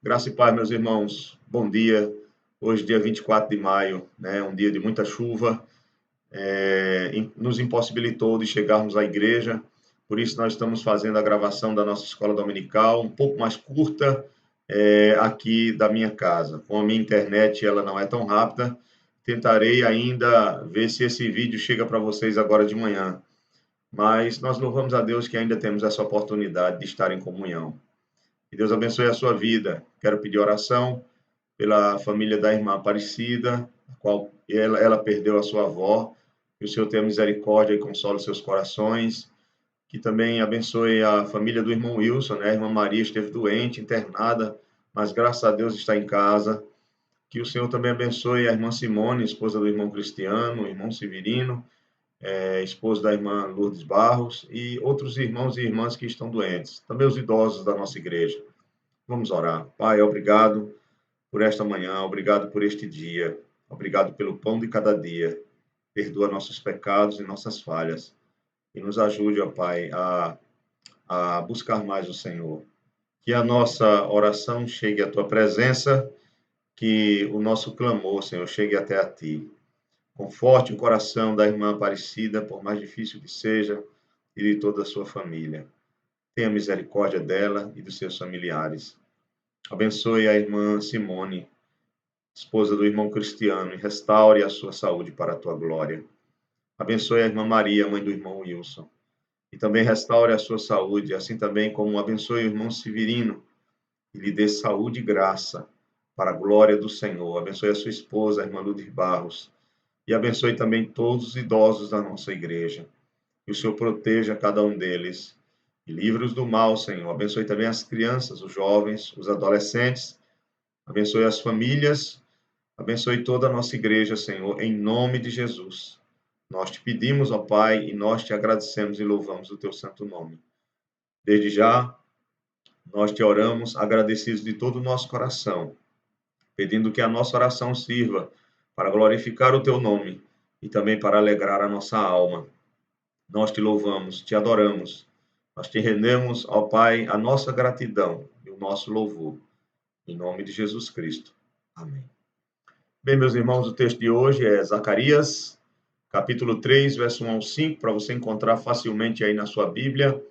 Graça e paz, meus irmãos. Bom dia. Hoje, dia 24 de maio, né? Um dia de muita chuva, nos impossibilitou de chegarmos à igreja. Por isso, nós estamos fazendo a gravação da nossa escola dominical, um pouco mais curta, aqui da minha casa. Com a minha internet, ela não é tão rápida. Tentarei ainda ver se esse vídeo chega para vocês agora de manhã. Mas nós louvamos a Deus que ainda temos essa oportunidade de estar em comunhão. Que Deus abençoe a sua vida. Quero pedir oração pela família da irmã Aparecida, a qual ela perdeu a sua avó. Que o Senhor tenha misericórdia e console os seus corações. Que também abençoe a família do irmão Wilson, né? A irmã Maria esteve doente, internada, mas graças a Deus está em casa. Que o Senhor também abençoe a irmã Simone, esposa do irmão Cristiano, o irmão Severino, esposo da irmã Lourdes Barros, e outros irmãos e irmãs que estão doentes. Também os idosos da nossa igreja. Vamos orar. Pai, obrigado por esta manhã, obrigado por este dia, obrigado pelo pão de cada dia. Perdoa nossos pecados e nossas falhas e nos ajude, ó Pai, a buscar mais o Senhor. Que a nossa oração chegue à tua presença, que o nosso clamor, Senhor, chegue até a ti. Conforte o coração da irmã Aparecida, por mais difícil que seja, e de toda a sua família. Tenha misericórdia dela e dos seus familiares. Abençoe a irmã Simone, esposa do irmão Cristiano, e restaure a sua saúde para a tua glória. Abençoe a irmã Maria, mãe do irmão Wilson, e também restaure a sua saúde, assim também como abençoe o irmão Severino, e lhe dê saúde e graça para a glória do Senhor. Abençoe a sua esposa, a irmã Lourdes Barros, e abençoe também todos os idosos da nossa igreja. Que o Senhor proteja cada um deles e livre-os do mal, Senhor. Abençoe também as crianças, os jovens, os adolescentes. Abençoe as famílias. Abençoe toda a nossa igreja, Senhor, em nome de Jesus. Nós te pedimos, ó Pai, e nós te agradecemos e louvamos o teu santo nome. Desde já, nós te oramos agradecidos de todo o nosso coração, pedindo que a nossa oração sirva para glorificar o teu nome e também para alegrar a nossa alma. Nós te louvamos, te adoramos. Nós te rendemos, ó Pai, a nossa gratidão e o nosso louvor. Em nome de Jesus Cristo. Amém. Bem, meus irmãos, o texto de hoje é Zacarias, capítulo 3, verso 1 ao 5, para você encontrar facilmente aí na sua Bíblia.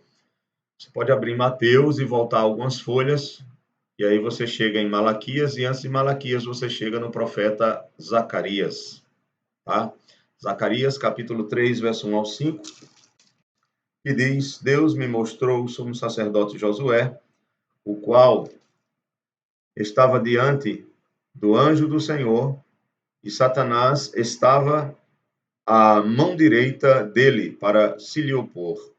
Você pode abrir Mateus e voltar algumas folhas, e aí você chega em Malaquias, e antes de Malaquias você chega no profeta Zacarias. Tá? Zacarias, capítulo 3, verso 1 ao 5, que diz: Deus me mostrou o sumo sacerdote Josué, o qual estava diante do anjo do Senhor, e Satanás estava à mão direita dele para se lhe opor.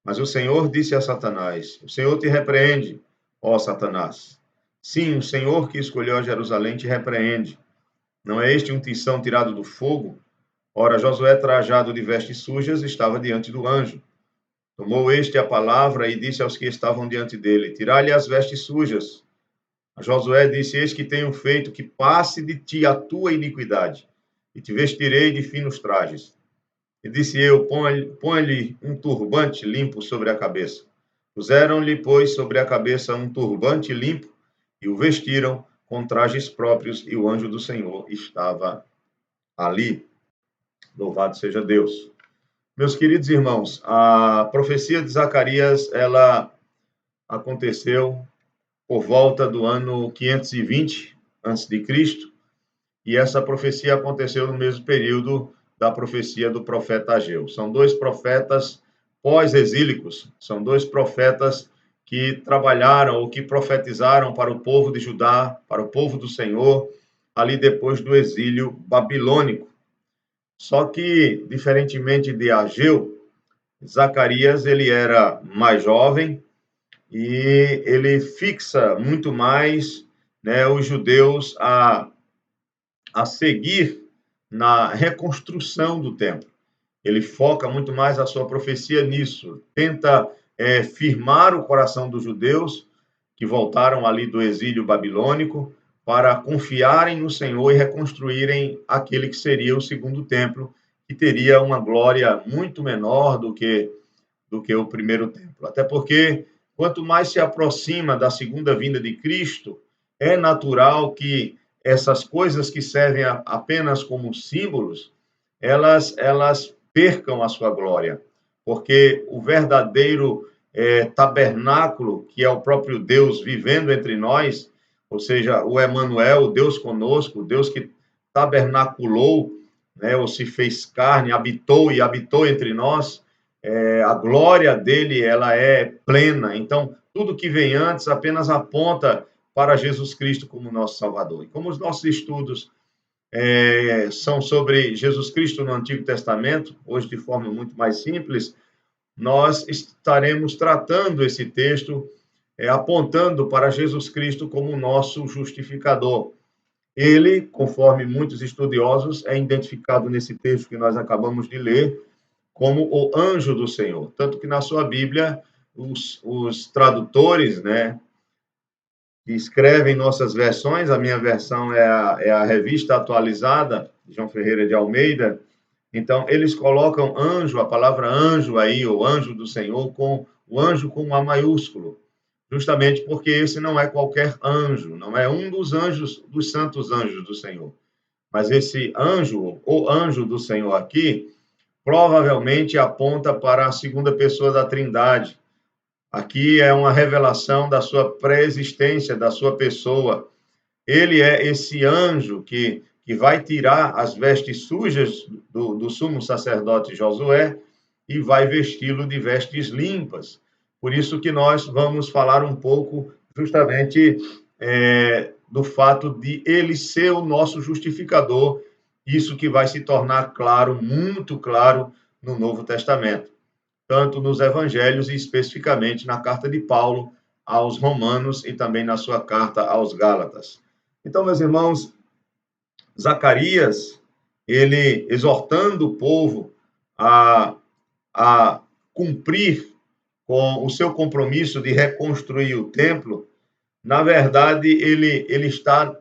Mas o Senhor disse a Satanás: O Senhor te repreende, ó Satanás. Sim, o Senhor que escolheu a Jerusalém te repreende. Não é este um tição tirado do fogo? Ora, Josué, trajado de vestes sujas, estava diante do anjo. Tomou este a palavra e disse aos que estavam diante dele: Tirai-lhe as vestes sujas. A Josué disse: Eis que tenho feito que passe de ti a tua iniquidade, e te vestirei de finos trajes. E disse eu: Põe-lhe um turbante limpo sobre a cabeça. Puseram-lhe, pois, sobre a cabeça um turbante limpo, e o vestiram com trajes próprios, e o anjo do Senhor estava ali. Louvado seja Deus. Meus queridos irmãos, a profecia de Zacarias, ela aconteceu por volta do ano 520 a.C., e essa profecia aconteceu no mesmo período da profecia do profeta Ageu. São dois profetas pós-exílicos, são dois profetas que trabalharam ou que profetizaram para o povo de Judá, para o povo do Senhor, ali depois do exílio babilônico. Só que, diferentemente de Ageu, Zacarias ele era mais jovem, e ele fixa muito mais, né, os judeus a seguir na reconstrução do templo. Ele foca muito mais a sua profecia nisso, tenta firmar o coração dos judeus que voltaram ali do exílio babilônico para confiarem no Senhor e reconstruírem aquele que seria o segundo templo, que teria uma glória muito menor do que o primeiro templo. Até porque, quanto mais se aproxima da segunda vinda de Cristo, é natural que essas coisas que servem apenas como símbolos, elas percam a sua glória, porque o verdadeiro tabernáculo, que é o próprio Deus vivendo entre nós, ou seja, o Emanuel, o Deus conosco, o Deus que tabernaculou, né, ou se fez carne, habitou e habitou entre nós, a glória dele, ela é plena. Então, tudo que vem antes apenas aponta para Jesus Cristo como nosso Salvador. E como os nossos estudos são sobre Jesus Cristo no Antigo Testamento, hoje de forma muito mais simples, nós estaremos tratando esse texto, apontando para Jesus Cristo como nosso justificador. Ele, conforme muitos estudiosos, é identificado nesse texto que nós acabamos de ler, como o anjo do Senhor. Tanto que na sua Bíblia, os tradutores, né, que escrevem nossas versões, a minha versão é a Revista Atualizada, de João Ferreira de Almeida, então eles colocam anjo, a palavra anjo aí, o anjo do Senhor, com o anjo com A maiúsculo, justamente porque esse não é qualquer anjo, não é um dos anjos, dos santos anjos do Senhor, mas esse anjo, o anjo do Senhor aqui, provavelmente aponta para a segunda pessoa da Trindade. Aqui é uma revelação da sua pré-existência, da sua pessoa. Ele é esse anjo que vai tirar as vestes sujas do sumo sacerdote Josué e vai vesti-lo de vestes limpas. Por isso que nós vamos falar um pouco justamente do fato de ele ser o nosso justificador, isso que vai se tornar claro, muito claro, no Novo Testamento, tanto nos evangelhos e especificamente na carta de Paulo aos Romanos e também na sua carta aos Gálatas. Então, meus irmãos, Zacarias, ele exortando o povo a cumprir com o seu compromisso de reconstruir o templo, na verdade, ele está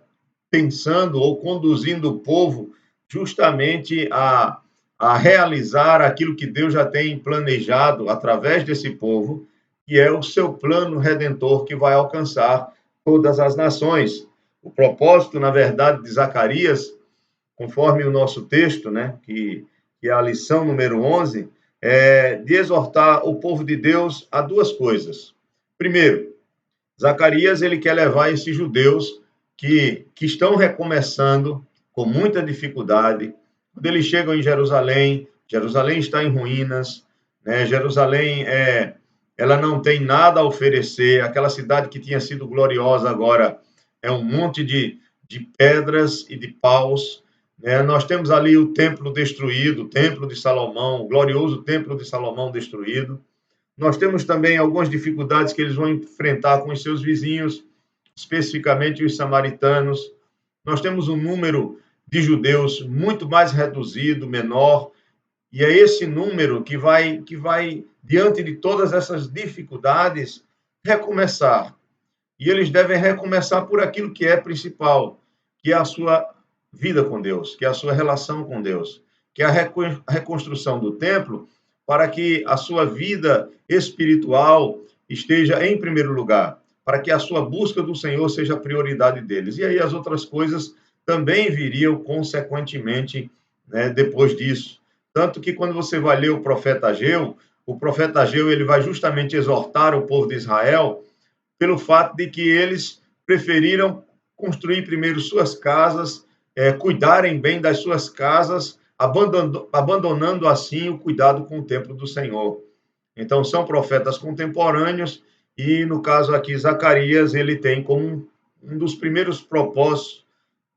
pensando ou conduzindo o povo justamente a realizar aquilo que Deus já tem planejado através desse povo, que é o seu plano redentor que vai alcançar todas as nações. O propósito, na verdade, de Zacarias, conforme o nosso texto, né, que é a lição número 11, é de exortar o povo de Deus a duas coisas. Primeiro, Zacarias ele quer levar esses judeus que estão recomeçando com muita dificuldade. Quando eles chegam em Jerusalém, Jerusalém está em ruínas, né? Jerusalém ela não tem nada a oferecer. Aquela cidade que tinha sido gloriosa agora é um monte de pedras e de paus. Né? Nós temos ali o templo destruído, o templo de Salomão, o glorioso templo de Salomão destruído. Nós temos também algumas dificuldades que eles vão enfrentar com os seus vizinhos, especificamente os samaritanos. Nós temos um número de judeus muito mais reduzido, menor, e é esse número que vai diante de todas essas dificuldades, recomeçar. E eles devem recomeçar por aquilo que é principal, que é a sua vida com Deus, que é a sua relação com Deus, que é a reconstrução do templo, para que a sua vida espiritual esteja em primeiro lugar, para que a sua busca do Senhor seja a prioridade deles. E aí as outras coisas também viriam consequentemente, né, depois disso. Tanto que quando você vai ler o profeta Ageu ele vai justamente exortar o povo de Israel pelo fato de que eles preferiram construir primeiro suas casas, cuidarem bem das suas casas, abandonando assim o cuidado com o templo do Senhor. Então, são profetas contemporâneos e, no caso aqui, Zacarias, ele tem como um dos primeiros propósitos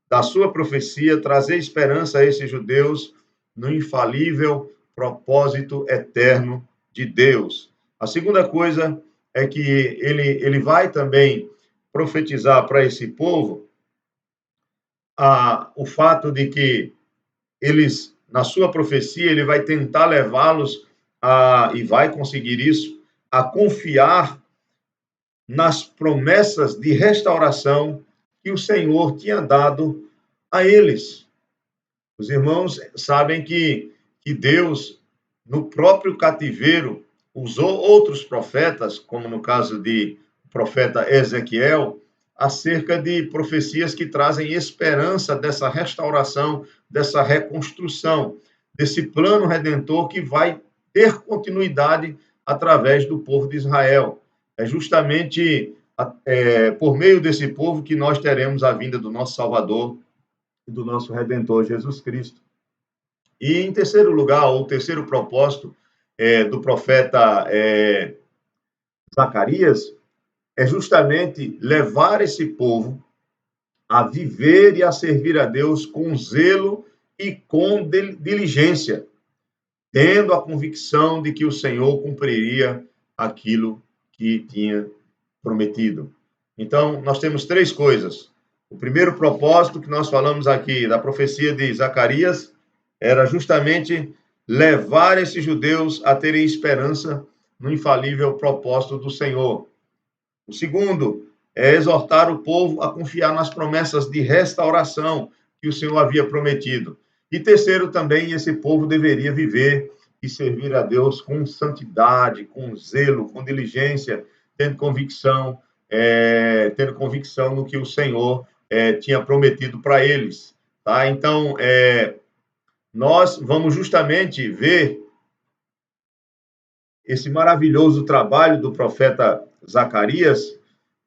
da sua profecia trazer esperança a esses judeus no infalível propósito eterno de Deus. A segunda coisa é que ele vai também profetizar para esse povo o fato de que eles, na sua profecia, ele vai tentar levá-los e vai conseguir isso, a confiar nas promessas de restauração que o Senhor tinha dado a eles. Os irmãos sabem que Deus, no próprio cativeiro, usou outros profetas, como no caso de profeta Ezequiel, acerca de profecias que trazem esperança dessa restauração, dessa reconstrução, desse plano redentor que vai ter continuidade através do povo de Israel. É justamente por meio desse povo que nós teremos a vinda do nosso Salvador e do nosso Redentor Jesus Cristo. E em terceiro lugar, o terceiro propósito do profeta Zacarias é justamente levar esse povo a viver e a servir a Deus com zelo e com diligência, tendo a convicção de que o Senhor cumpriria aquilo que tinha prometido. Então, nós temos três coisas. O primeiro propósito que nós falamos aqui da profecia de Zacarias era justamente levar esses judeus a terem esperança no infalível propósito do Senhor. O segundo é exortar o povo a confiar nas promessas de restauração que o Senhor havia prometido. E terceiro, também, esse povo deveria viver e servir a Deus com santidade, com zelo, com diligência, tendo convicção no que o Senhor tinha prometido para eles. Tá? Então, nós vamos justamente ver esse maravilhoso trabalho do profeta Zacarias,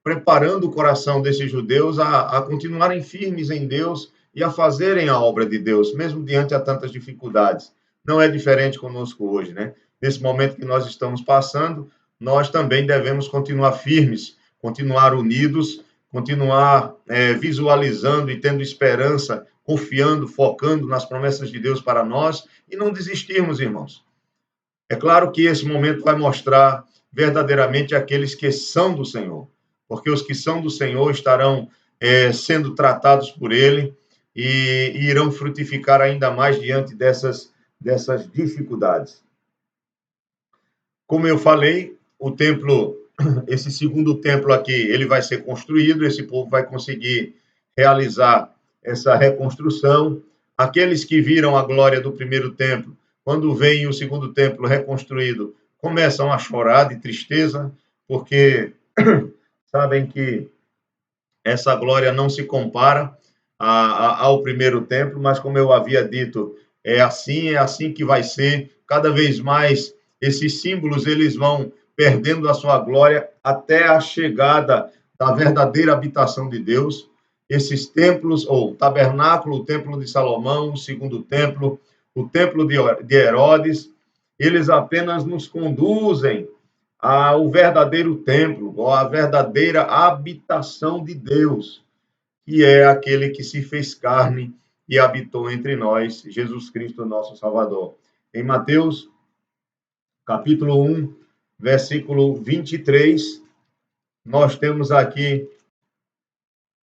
preparando o coração desses judeus a continuarem firmes em Deus e a fazerem a obra de Deus, mesmo diante de tantas dificuldades. Não é diferente conosco hoje, né? Nesse momento que nós estamos passando, nós também devemos continuar firmes, continuar unidos, continuar visualizando e tendo esperança, confiando, focando nas promessas de Deus para nós e não desistirmos, irmãos. É claro que esse momento vai mostrar verdadeiramente aqueles que são do Senhor, porque os que são do Senhor estarão sendo tratados por Ele e irão frutificar ainda mais diante dessas dificuldades. Como eu falei, o templo, esse segundo templo aqui, ele vai ser construído, esse povo vai conseguir realizar essa reconstrução. Aqueles que viram a glória do primeiro templo, quando vem o segundo templo reconstruído, começam a chorar de tristeza, porque sabem que essa glória não se compara ao primeiro templo, mas como eu havia dito, é assim que vai ser. Cada vez mais esses símbolos eles vão perdendo a sua glória até a chegada da verdadeira habitação de Deus. Esses templos, ou tabernáculo, o templo de Salomão, o segundo templo, o templo de Herodes, eles apenas nos conduzem ao verdadeiro templo, ou à verdadeira habitação de Deus, que é aquele que se fez carne e habitou entre nós, Jesus Cristo, nosso Salvador. Em Mateus, capítulo 1, versículo 23, nós temos aqui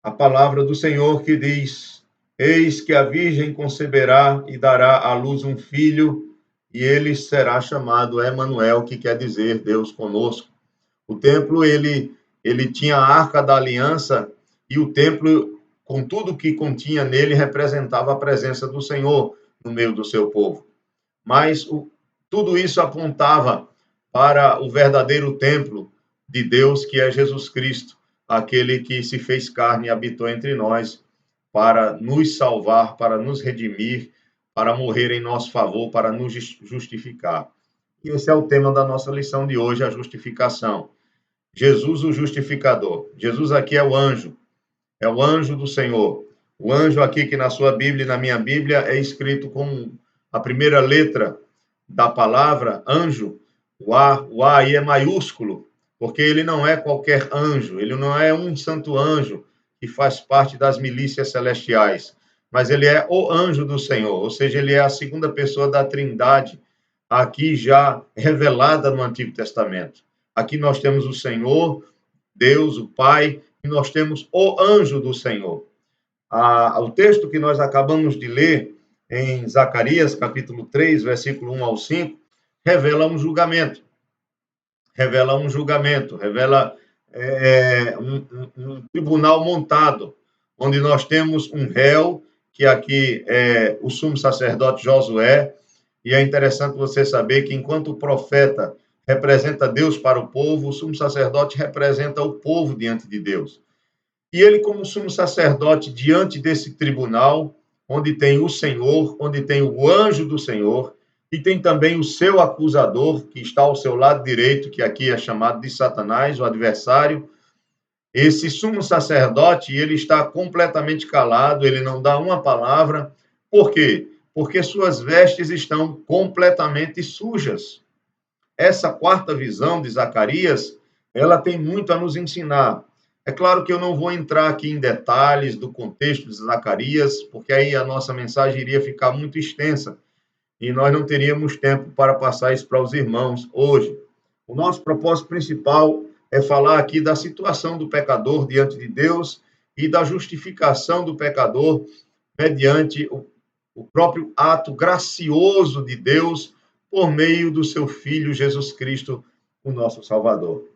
a palavra do Senhor que diz: Eis que a Virgem conceberá e dará à luz um filho, e ele será chamado Emanuel, que quer dizer Deus conosco. O templo, ele tinha a Arca da Aliança, e o templo, com tudo que continha nele, representava a presença do Senhor no meio do seu povo. Mas tudo isso apontava para o verdadeiro templo de Deus, que é Jesus Cristo, aquele que se fez carne e habitou entre nós para nos salvar, para nos redimir, para morrer em nosso favor, para nos justificar. E esse é o tema da nossa lição de hoje, a justificação. Jesus, o justificador. Jesus aqui é o anjo do Senhor. O anjo aqui que na sua Bíblia e na minha Bíblia é escrito com a primeira letra da palavra anjo, o A aí é maiúsculo, porque ele não é qualquer anjo, ele não é um santo anjo que faz parte das milícias celestiais, mas ele é o anjo do Senhor, ou seja, ele é a segunda pessoa da Trindade, aqui já revelada no Antigo Testamento. Aqui nós temos o Senhor, Deus, o Pai, e nós temos o anjo do Senhor. O texto que nós acabamos de ler em Zacarias, capítulo 3, versículo 1 ao 5, revela um julgamento. Revela um tribunal montado, onde nós temos um réu, que aqui é o sumo sacerdote Josué, e é interessante você saber que enquanto o profeta representa Deus para o povo, o sumo sacerdote representa o povo diante de Deus. E ele, como sumo sacerdote, diante desse tribunal, onde tem o Senhor, onde tem o anjo do Senhor, e tem também o seu acusador, que está ao seu lado direito, que aqui é chamado de Satanás, o adversário. Esse sumo sacerdote, ele está completamente calado, ele não dá uma palavra. Por quê? Porque suas vestes estão completamente sujas. Essa quarta visão de Zacarias, ela tem muito a nos ensinar. É claro que eu não vou entrar aqui em detalhes do contexto de Zacarias, porque aí a nossa mensagem iria ficar muito extensa e nós não teríamos tempo para passar isso para os irmãos hoje. O nosso propósito principal é falar aqui da situação do pecador diante de Deus e da justificação do pecador mediante o próprio ato gracioso de Deus por meio do seu Filho Jesus Cristo, o nosso Salvador.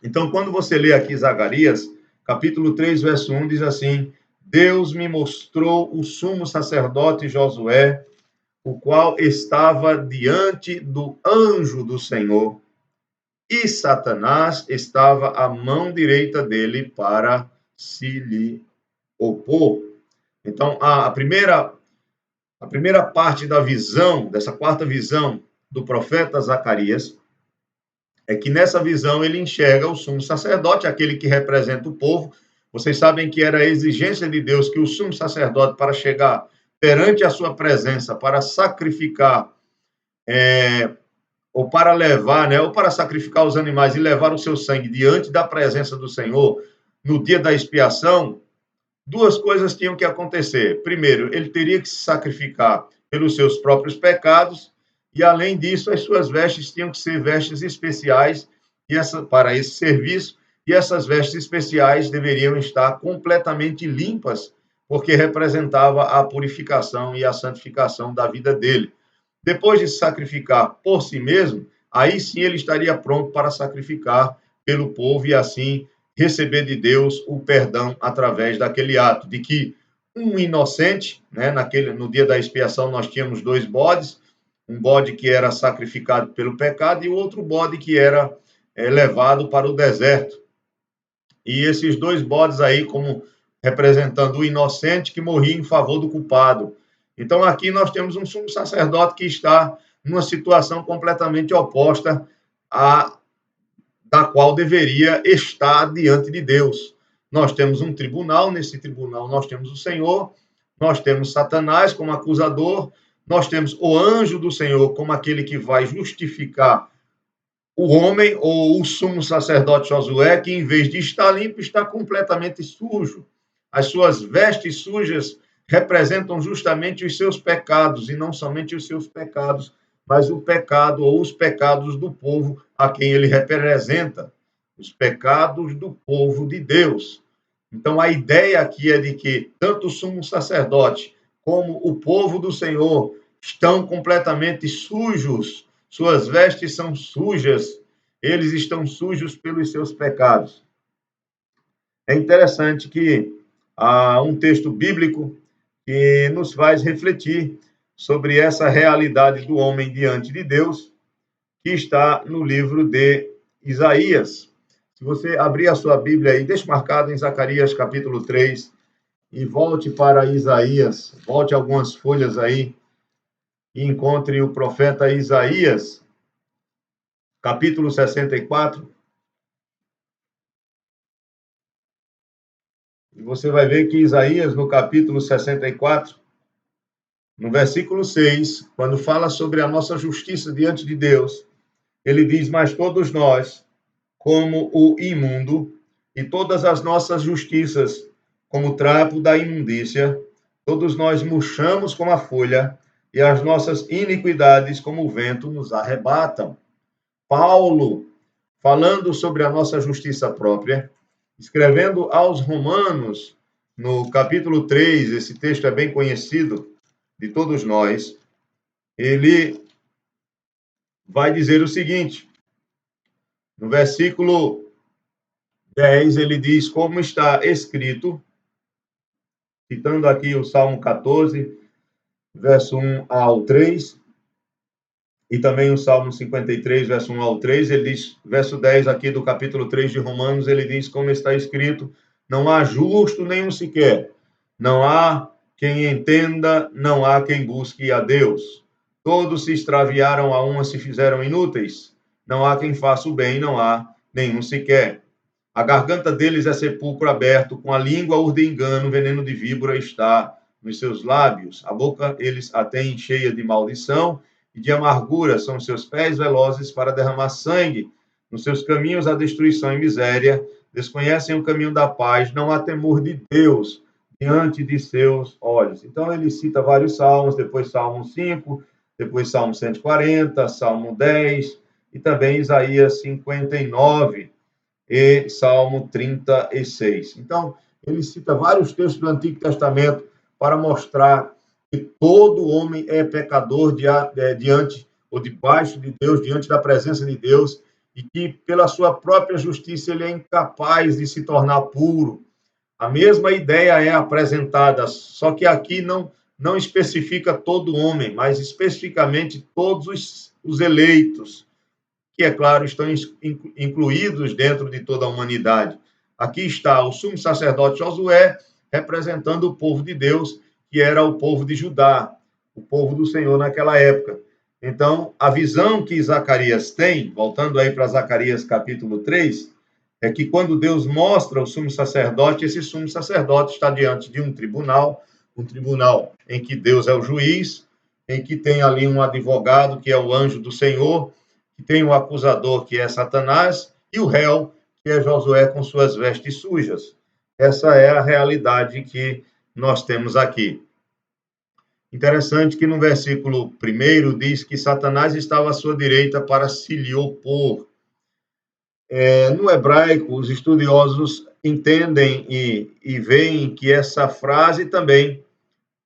Então, quando você lê aqui Zacarias, capítulo 3, verso 1, diz assim: Deus me mostrou o sumo sacerdote Josué, o qual estava diante do anjo do Senhor, e Satanás estava à mão direita dele para se lhe opor. Então, a primeira parte da visão, dessa quarta visão do profeta Zacarias, é que nessa visão ele enxerga o sumo sacerdote, aquele que representa o povo. Vocês sabem que era a exigência de Deus que o sumo sacerdote, para chegar perante a sua presença, para sacrificar, ou para levar, ou para sacrificar os animais e levar o seu sangue diante da presença do Senhor, no dia da expiação, duas coisas tinham que acontecer. Primeiro, ele teria que se sacrificar pelos seus próprios pecados, e além disso, as suas vestes tinham que ser vestes especiais para esse serviço, e essas vestes especiais deveriam estar completamente limpas, porque representava a purificação e a santificação da vida dele. Depois de se sacrificar por si mesmo, aí sim ele estaria pronto para sacrificar pelo povo e assim receber de Deus o perdão através daquele ato, de que um inocente, no dia da expiação nós tínhamos 2 bodes, um bode que era sacrificado pelo pecado e o outro bode que era levado para o deserto. E esses 2 bodes aí, como representando o inocente que morria em favor do culpado. Então aqui nós temos um sumo sacerdote que está numa situação completamente oposta à da qual deveria estar diante de Deus. Nós temos um tribunal, nesse tribunal nós temos o Senhor, nós temos Satanás como acusador, nós temos o anjo do Senhor como aquele que vai justificar o homem, ou o sumo sacerdote Josué, que em vez de estar limpo, está completamente sujo. As suas vestes sujas representam justamente os seus pecados, e não somente os seus pecados, mas o pecado ou os pecados do povo a quem ele representa, os pecados do povo de Deus. Então, a ideia aqui é de que tanto o sumo sacerdote como o povo do Senhor estão completamente sujos, suas vestes são sujas, eles estão sujos pelos seus pecados. É interessante que há um texto bíblico que nos faz refletir sobre essa realidade do homem diante de Deus, que está no livro de Isaías. Se você abrir a sua Bíblia aí, deixe marcado em Zacarias capítulo 3 e volte para Isaías, volte algumas folhas aí e encontre o profeta Isaías, capítulo 64. E você vai ver que Isaías, no capítulo 64, no versículo 6, quando fala sobre a nossa justiça diante de Deus, ele diz: mas todos nós, como o imundo, e todas as nossas justiças, como o trapo da imundícia, todos nós murchamos como a folha, e as nossas iniquidades, como o vento, nos arrebatam. Paulo, falando sobre a nossa justiça própria, escrevendo aos Romanos, no capítulo 3, esse texto é bem conhecido de todos nós, ele vai dizer o seguinte, no versículo 10, ele diz: como está escrito, citando aqui o Salmo 14, verso 1 ao 3, e também o Salmo 53, verso 1 ao 3, ele diz, verso 10 aqui do capítulo 3 de Romanos, ele diz: como está escrito, Não há justo nenhum sequer. Não há quem entenda, não há quem busque a Deus. Todos se extraviaram, a uma se fizeram inúteis. Não há quem faça o bem, não há nenhum sequer. A garganta deles é sepulcro aberto, com a língua urde engano, veneno de víbora está nos seus lábios. A boca eles a têm cheia de maldição e de amargura, são seus pés velozes para derramar sangue. Nos seus caminhos a destruição e miséria, desconhecem o caminho da paz, não há temor de Deus diante de seus olhos. Então ele cita vários salmos, depois Salmo 5, depois Salmo 140, Salmo 10 e também Isaías 59 e Salmo 36. Então, ele cita vários textos do Antigo Testamento para mostrar que todo homem é pecador diante ou debaixo de Deus, diante da presença de Deus, e que pela sua própria justiça ele é incapaz de se tornar puro. A mesma ideia é apresentada, só que aqui não especifica todo homem, mas especificamente todos os eleitos, que, é claro, estão incluídos dentro de toda a humanidade. Aqui está o sumo sacerdote Josué, representando o povo de Deus, que era o povo de Judá, o povo do Senhor naquela época. Então, a visão que Zacarias tem, voltando aí para Zacarias capítulo 3, é que quando Deus mostra o sumo sacerdote, esse sumo sacerdote está diante de um tribunal em que Deus é o juiz, em que tem ali um advogado, que é o anjo do Senhor, que tem o acusador, que é Satanás, e o réu, que é Josué com suas vestes sujas. Essa é a realidade que nós temos aqui. Interessante que no versículo 1 diz que Satanás estava à sua direita para se lhe opor. No hebraico, os estudiosos entendem e veem que essa frase também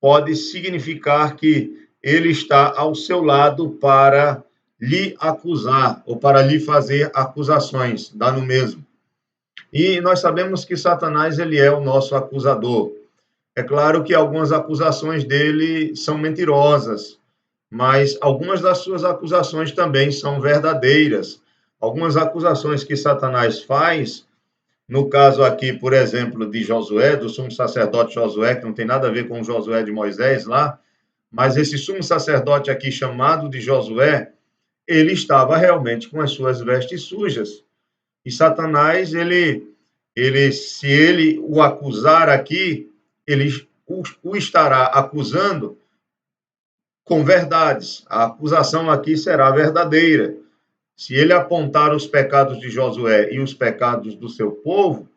pode significar que ele está ao seu lado para lhe acusar ou para lhe fazer acusações, dá no mesmo. E nós sabemos que Satanás ele é o nosso acusador. É claro que algumas acusações dele são mentirosas, mas algumas das suas acusações também são verdadeiras. Algumas acusações que Satanás faz, no caso aqui, por exemplo, de Josué, do sumo sacerdote Josué, que não tem nada a ver com o Josué de Moisés lá, mas esse sumo sacerdote aqui chamado de Josué, ele estava realmente com as suas vestes sujas. E Satanás, se ele o acusar aqui, ele o estará acusando com verdades. A acusação aqui será verdadeira. Se ele apontar os pecados de Josué e os pecados do seu povo,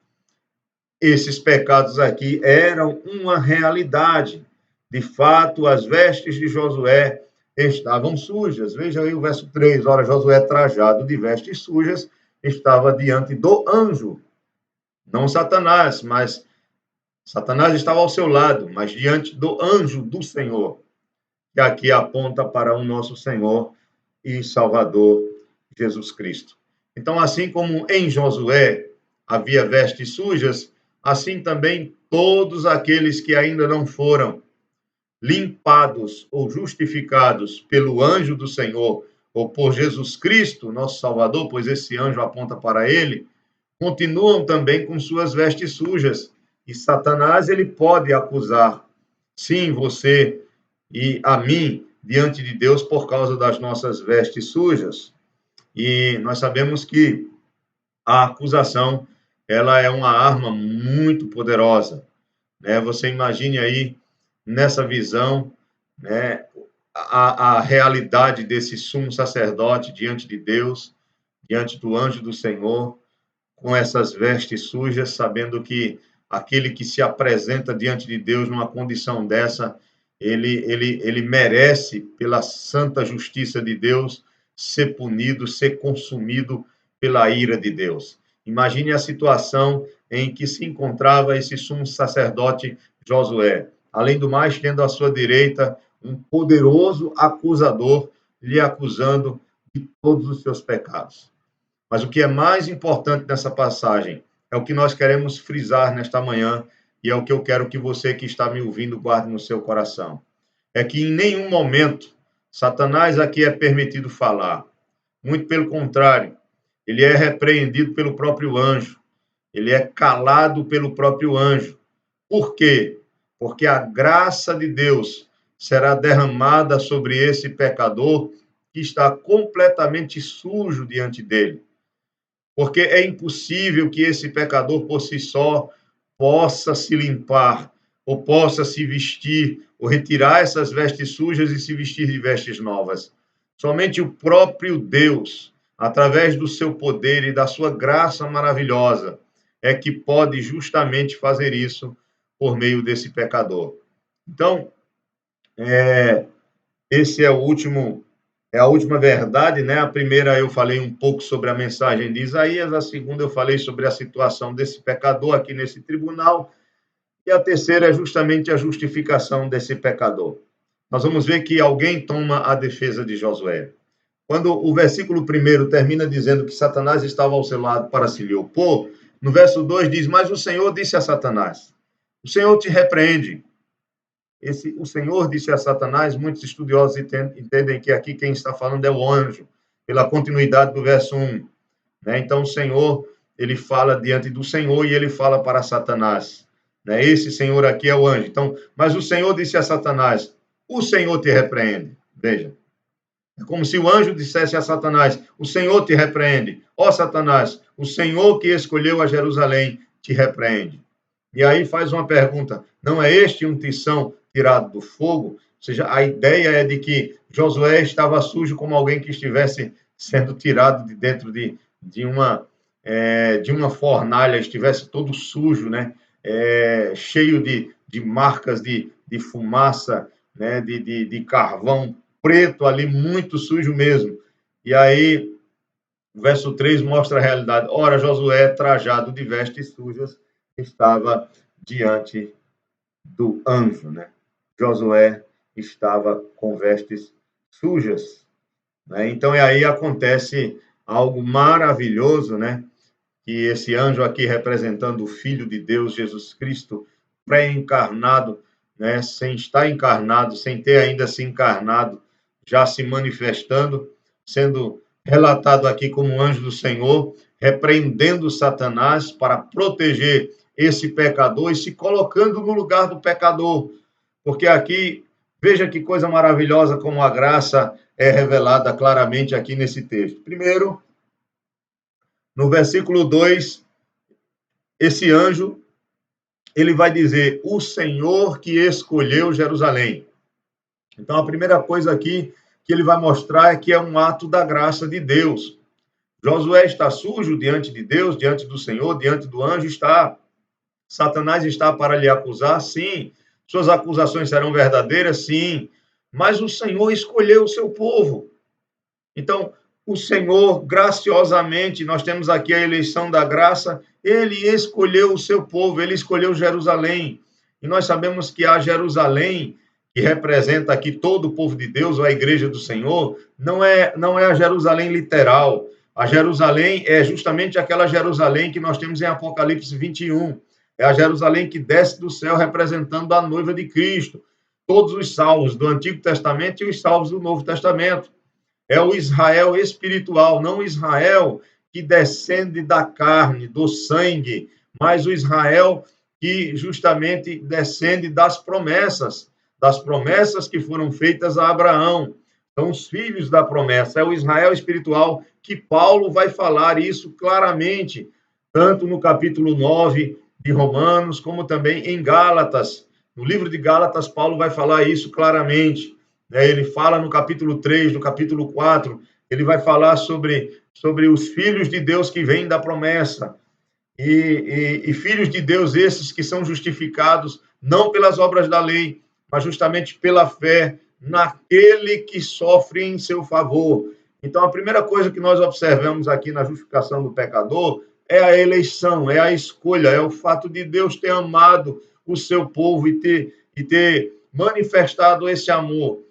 esses pecados aqui eram uma realidade. De fato, as vestes de Josué estavam sujas. Veja aí o verso 3. Ora, Josué, trajado de vestes sujas, estava diante do anjo. Não Satanás, mas Satanás estava ao seu lado, mas diante do anjo do Senhor, que aqui aponta para o nosso Senhor e Salvador Jesus Cristo. Então, assim como em Josué havia vestes sujas, assim também todos aqueles que ainda não foram limpados ou justificados pelo anjo do Senhor ou por Jesus Cristo, nosso Salvador, pois esse anjo aponta para ele, continuam também com suas vestes sujas. E Satanás, ele pode acusar, sim, você e a mim, diante de Deus, por causa das nossas vestes sujas. E nós sabemos que a acusação, ela é uma arma muito poderosa, né? Você imagine aí, nessa visão, né, a realidade desse sumo sacerdote diante de Deus, diante do anjo do Senhor, com essas vestes sujas, sabendo que aquele que se apresenta diante de Deus numa condição dessa, ele merece, pela santa justiça de Deus, ser punido, ser consumido pela ira de Deus. Imagine a situação em que se encontrava esse sumo sacerdote Josué. Além do mais, tendo à sua direita um poderoso acusador lhe acusando de todos os seus pecados. Mas o que é mais importante nessa passagem é o que nós queremos frisar nesta manhã e é o que eu quero que você que está me ouvindo guarde no seu coração. É que em nenhum momento Satanás aqui é permitido falar. Muito pelo contrário, ele é repreendido pelo próprio anjo. ele é calado pelo próprio anjo. Por quê? Porque a graça de Deus será derramada sobre esse pecador que está completamente sujo diante dele. Porque é impossível que esse pecador por si só possa se limpar, ou possa se vestir, ou retirar essas vestes sujas e se vestir de vestes novas. Somente o próprio Deus, através do seu poder e da sua graça maravilhosa, é que pode justamente fazer isso por meio desse pecador. Então, esse é a última verdade, né? A primeira eu falei um pouco sobre a mensagem de Isaías, a segunda eu falei sobre a situação desse pecador aqui nesse tribunal, e a terceira é justamente a justificação desse pecador. Nós vamos ver que alguém toma a defesa de Josué. Quando o versículo 1 termina dizendo que Satanás estava ao seu lado para se lhe opor, no verso 2 diz: Mas o Senhor disse a Satanás: O Senhor te repreende. O Senhor disse a Satanás, muitos estudiosos entendem que aqui quem está falando é o anjo, pela continuidade do verso 1. Né? Então, o Senhor, ele fala diante do Senhor e ele fala para Satanás. Né? Esse Senhor aqui é o anjo. Então, mas o Senhor disse a Satanás: O Senhor te repreende. Veja. É como se o anjo dissesse a Satanás: O Senhor te repreende. Ó Satanás, o Senhor que escolheu a Jerusalém te repreende. E aí faz uma pergunta: não é este um tição tirado do fogo? Ou seja, a ideia é de que Josué estava sujo como alguém que estivesse sendo tirado de dentro de uma fornalha, estivesse todo sujo, né? Cheio de marcas de fumaça, né? De carvão preto ali, muito sujo mesmo. E aí, o verso 3 mostra a realidade. Ora, Josué, trajado de vestes sujas, estava diante do anjo, né? Josué estava com vestes sujas, né? Então, aí acontece algo maravilhoso, né? Que esse anjo aqui representando o Filho de Deus, Jesus Cristo, pré-encarnado, né? Sem estar encarnado, sem ter ainda se encarnado, já se manifestando, sendo relatado aqui como anjo do Senhor, repreendendo Satanás para proteger esse pecador e se colocando no lugar do pecador. Porque aqui, veja que coisa maravilhosa como a graça é revelada claramente aqui nesse texto. Primeiro, no versículo 2, esse anjo, ele vai dizer: o Senhor que escolheu Jerusalém. Então, a primeira coisa aqui que ele vai mostrar é que é um ato da graça de Deus. Josué está sujo diante de Deus, diante do Senhor, diante do anjo, está. Satanás está para lhe acusar, sim. Suas acusações serão verdadeiras, sim. Mas o Senhor escolheu o seu povo. Então, o Senhor, graciosamente, nós temos aqui a eleição da graça, ele escolheu o seu povo, ele escolheu Jerusalém. E nós sabemos que a Jerusalém, que representa aqui todo o povo de Deus, ou a igreja do Senhor, não é a Jerusalém literal. A Jerusalém é justamente aquela Jerusalém que nós temos em Apocalipse 21. É a Jerusalém que desce do céu representando a noiva de Cristo. Todos os salvos do Antigo Testamento e os salvos do Novo Testamento. É o Israel espiritual, não o Israel que descende da carne, do sangue, mas o Israel que justamente descende das promessas que foram feitas a Abraão. São os filhos da promessa, é o Israel espiritual que Paulo vai falar isso claramente, tanto no capítulo 9 de Romanos, como também em Gálatas. No livro de Gálatas, Paulo vai falar isso claramente. Ele fala no capítulo 3, no capítulo 4, ele vai falar sobre os filhos de Deus que vêm da promessa. E filhos de Deus esses que são justificados não pelas obras da lei, mas justamente pela fé naquele que sofre em seu favor. Então, a primeira coisa que nós observamos aqui na justificação do pecador é a eleição, é a escolha, é o fato de Deus ter amado o seu povo e ter manifestado esse amor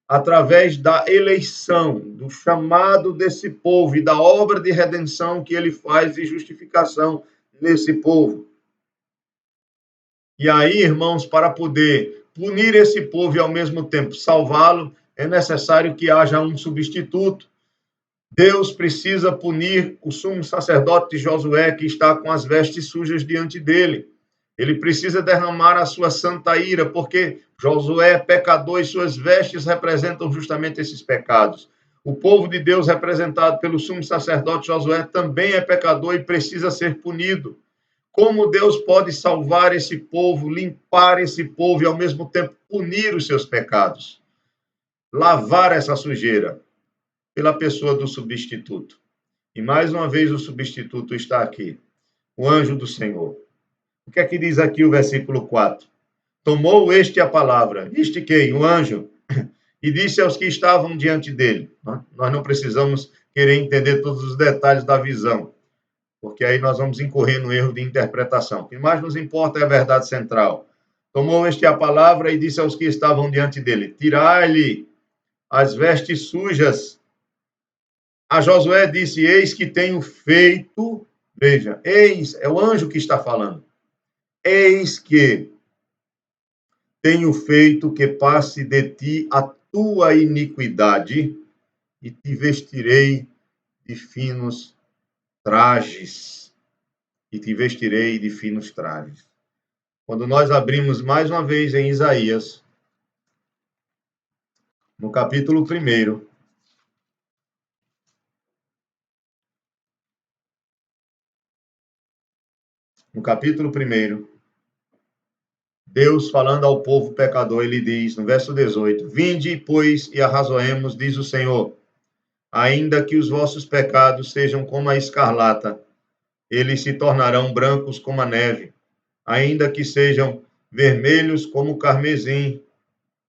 através da eleição, do chamado desse povo e da obra de redenção que ele faz de justificação nesse povo. E aí, irmãos, para poder punir esse povo e ao mesmo tempo salvá-lo, é necessário que haja um substituto. Deus precisa punir o sumo sacerdote Josué, que está com as vestes sujas diante dele. Ele precisa derramar a sua santa ira, porque Josué é pecador e suas vestes representam justamente esses pecados. O povo de Deus, representado pelo sumo sacerdote Josué, também é pecador e precisa ser punido. Como Deus pode salvar esse povo, limpar esse povo e, ao mesmo tempo, punir os seus pecados? Lavar essa sujeira pela pessoa do substituto. E, mais uma vez, o substituto está aqui, o anjo do Senhor. O que é que diz aqui o versículo 4? Tomou este a palavra, este quem? O anjo, e disse aos que estavam diante dele. Nós não precisamos querer entender todos os detalhes da visão, porque aí nós vamos incorrer no erro de interpretação. O que mais nos importa é a verdade central. Tomou este a palavra e disse aos que estavam diante dele: tirai-lhe as vestes sujas. A Josué disse: eis que tenho feito, veja, eis, é o anjo que está falando, eis que tenho feito que passe de ti a tua iniquidade e te vestirei de finos trajes. E te vestirei de finos trajes. Quando nós abrimos mais uma vez em Isaías, no capítulo 1, no capítulo 1, Deus falando ao povo pecador, ele diz, no verso 18, vinde, pois, e arrazoemos, diz o Senhor, ainda que os vossos pecados sejam como a escarlata, eles se tornarão brancos como a neve, ainda que sejam vermelhos como o carmesim,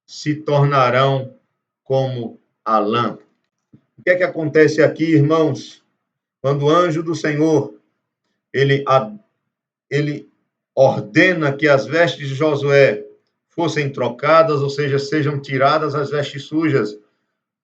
se tornarão como a lã. O que é que acontece aqui, irmãos? Quando o anjo do Senhor, ele ordena que as vestes de Josué fossem trocadas, ou seja, sejam tiradas as vestes sujas,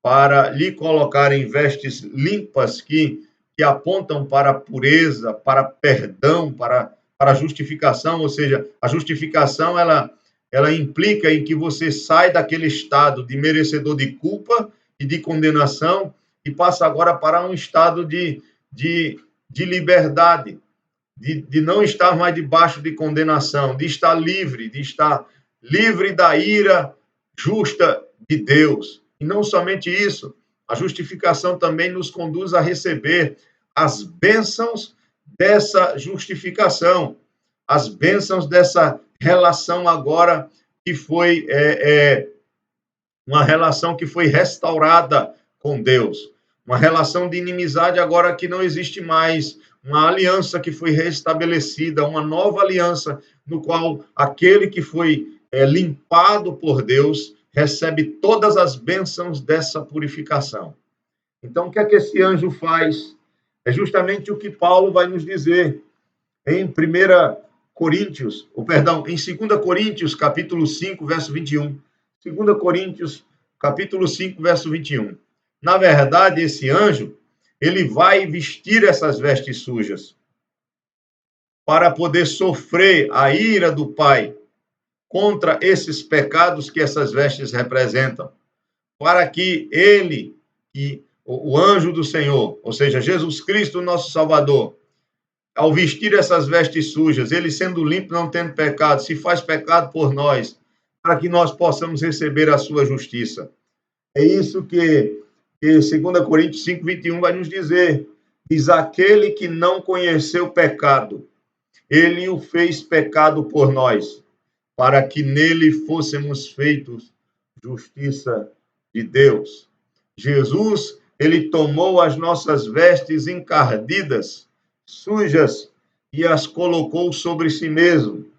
para lhe colocarem vestes limpas que apontam para a pureza, para perdão, para justificação, ou seja, a justificação ela implica em que você sai daquele estado de merecedor de culpa e de condenação e passa agora para um estado de liberdade, de não estar mais debaixo de condenação, de estar livre da ira justa de Deus. E não somente isso, a justificação também nos conduz a receber as bênçãos dessa justificação, as bênçãos dessa relação agora que foi uma relação que foi restaurada com Deus, uma relação de inimizade agora que não existe mais, uma aliança que foi restabelecida, uma nova aliança no qual aquele que foi limpado por Deus recebe todas as bênçãos dessa purificação. Então, o que é que esse anjo faz? É justamente o que Paulo vai nos dizer em 2 Coríntios, capítulo 5, verso 21. 2 Coríntios, capítulo 5, verso 21. Na verdade, esse anjo, ele vai vestir essas vestes sujas para poder sofrer a ira do Pai contra esses pecados que essas vestes representam, para que ele, o anjo do Senhor, ou seja, Jesus Cristo, nosso Salvador, ao vestir essas vestes sujas, ele sendo limpo, não tendo pecado, se faz pecado por nós, para que nós possamos receber a sua justiça. É isso que 2 Coríntios 5, 21 vai nos dizer. Diz, aquele que não conheceu pecado, ele o fez pecado por nós, para que nele fôssemos feitos justiça de Deus. Jesus, ele tomou as nossas vestes encardidas, sujas, e as colocou sobre si mesmo,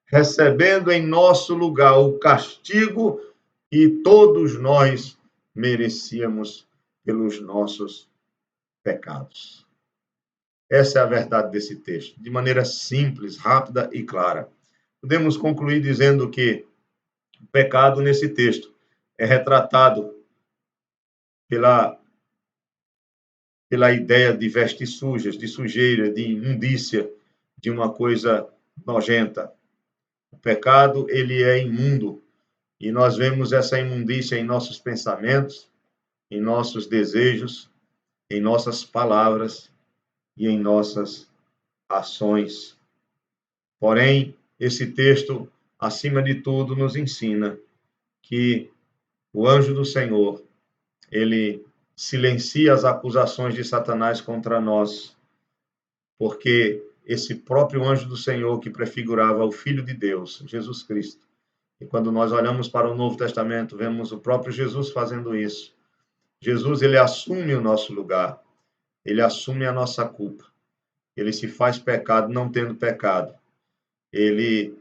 recebendo em nosso lugar o castigo que todos nós merecíamos pelos nossos pecados. Essa é a verdade desse texto, de maneira simples, rápida e clara. Podemos concluir dizendo que o pecado nesse texto é retratado pela ideia de vestes sujas, de sujeira, de imundícia, de uma coisa nojenta. O pecado, ele é imundo, e nós vemos essa imundícia em nossos pensamentos, em nossos desejos, em nossas palavras e em nossas ações. Porém, esse texto, acima de tudo, nos ensina que o anjo do Senhor, ele silencia as acusações de Satanás contra nós, porque esse próprio anjo do Senhor que prefigurava o Filho de Deus, Jesus Cristo. E quando nós olhamos para o Novo Testamento, vemos o próprio Jesus fazendo isso. Jesus, ele assume o nosso lugar, ele assume a nossa culpa. Ele se faz pecado não tendo pecado. Ele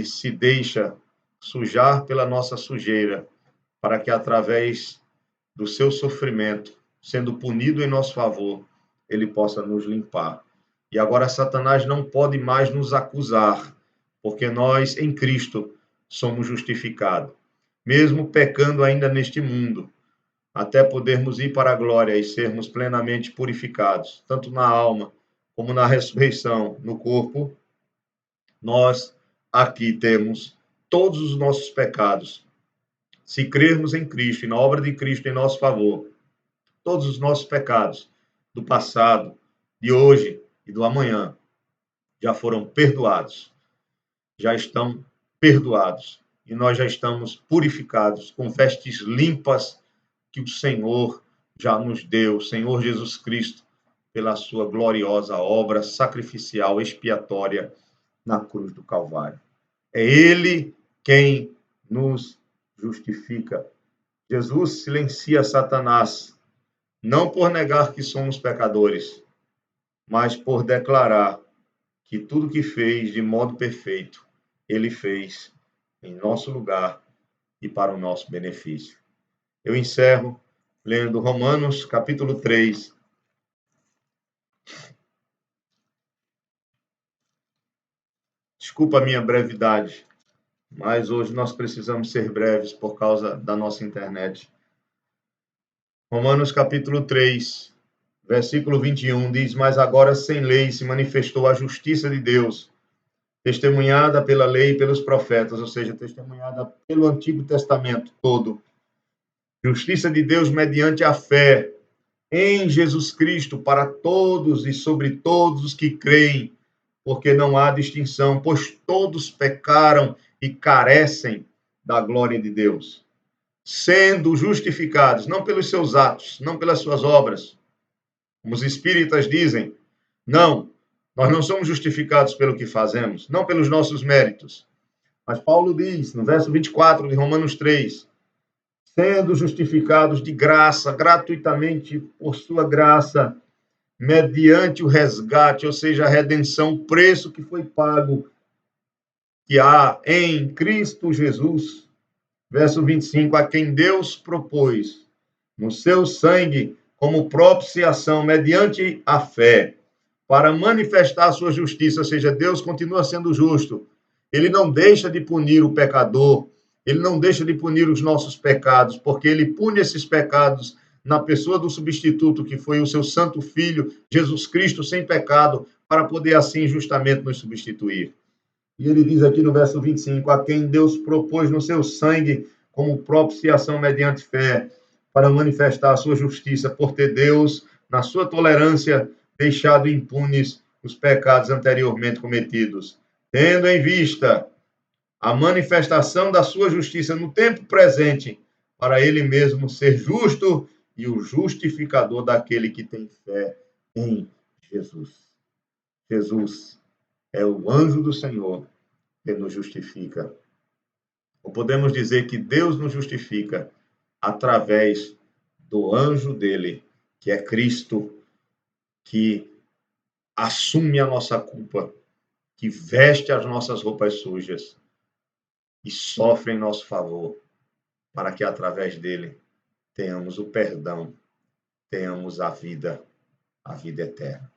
se deixa sujar pela nossa sujeira, para que através do seu sofrimento, sendo punido em nosso favor, ele possa nos limpar. E agora Satanás não pode mais nos acusar, porque nós, em Cristo, somos justificados. Mesmo pecando ainda neste mundo, até podermos ir para a glória e sermos plenamente purificados, tanto na alma como na ressurreição, no corpo, nós aqui temos todos os nossos pecados. Se crermos em Cristo e na obra de Cristo em nosso favor, todos os nossos pecados do passado, de hoje e do amanhã já foram perdoados, já estão perdoados e nós já estamos purificados com vestes limpas que o Senhor já nos deu, o Senhor Jesus Cristo, pela sua gloriosa obra sacrificial expiatória na cruz do Calvário. É Ele quem nos justifica. Jesus silencia Satanás, não por negar que somos pecadores, mas por declarar que tudo que fez de modo perfeito, Ele fez em nosso lugar e para o nosso benefício. Eu encerro lendo Romanos, capítulo 3. Desculpa a minha brevidade, mas hoje nós precisamos ser breves por causa da nossa internet. Romanos, capítulo 3, versículo 21, diz: Mas agora sem lei se manifestou a justiça de Deus, testemunhada pela lei e pelos profetas, ou seja, testemunhada pelo Antigo Testamento todo. Justiça de Deus mediante a fé em Jesus Cristo para todos e sobre todos os que creem, porque não há distinção, pois todos pecaram e carecem da glória de Deus, sendo justificados não pelos seus atos, não pelas suas obras, como os espíritas dizem, não, nós não somos justificados pelo que fazemos, não pelos nossos méritos. Mas Paulo diz, no verso 24 de Romanos 3, sendo justificados de graça, gratuitamente, por sua graça, mediante o resgate, ou seja, a redenção, o preço que foi pago, que há em Cristo Jesus. Verso 25, a quem Deus propôs, no seu sangue, como propiciação, mediante a fé, para manifestar a sua justiça, ou seja, Deus continua sendo justo. Ele não deixa de punir o pecador, ele não deixa de punir os nossos pecados, porque ele pune esses pecados na pessoa do substituto, que foi o seu santo filho, Jesus Cristo, sem pecado, para poder assim justamente nos substituir. E ele diz aqui no verso 25, a quem Deus propôs no seu sangue como propiciação mediante fé, para manifestar a sua justiça, por ter Deus, na sua tolerância, deixado impunes os pecados anteriormente cometidos, tendo em vista a manifestação da sua justiça no tempo presente, para ele mesmo ser justo e o justificador daquele que tem fé em Jesus. Jesus é o anjo do Senhor que nos justifica. Ou podemos dizer que Deus nos justifica através do anjo dele, que é Cristo, que assume a nossa culpa, que veste as nossas roupas sujas e sofre em nosso favor, para que através dele tenhamos o perdão, tenhamos a vida eterna.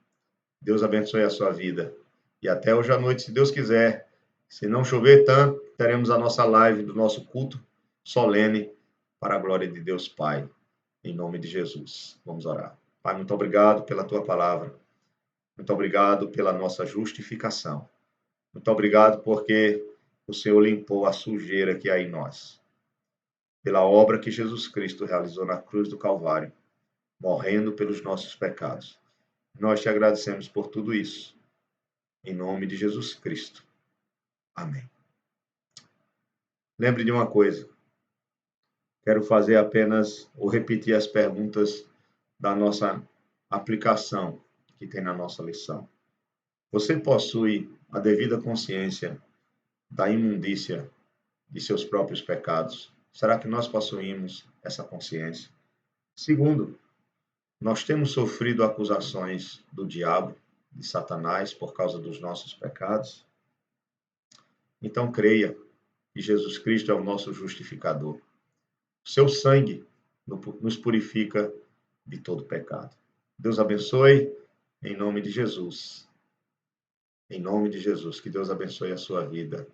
Deus abençoe a sua vida. E até hoje à noite, se Deus quiser, se não chover tanto, teremos a nossa live do nosso culto solene para a glória de Deus Pai, em nome de Jesus. Vamos orar. Pai, muito obrigado pela tua palavra. Muito obrigado pela nossa justificação. Muito obrigado porque o Senhor limpou a sujeira que há em nós. Pela obra que Jesus Cristo realizou na cruz do Calvário. morrendo pelos nossos pecados. Nós te agradecemos por tudo isso. Em nome de Jesus Cristo. Amém. Lembre de uma coisa. Quero fazer apenas ou repetir as perguntas da nossa aplicação que tem na nossa lição. Você possui a devida consciência da imundícia de seus próprios pecados? Será que nós possuímos essa consciência? Segundo, nós temos sofrido acusações do diabo, de Satanás, por causa dos nossos pecados? Então creia que Jesus Cristo é o nosso justificador. Seu sangue nos purifica de todo pecado. Deus abençoe, em nome de Jesus. Em nome de Jesus, que Deus abençoe a sua vida.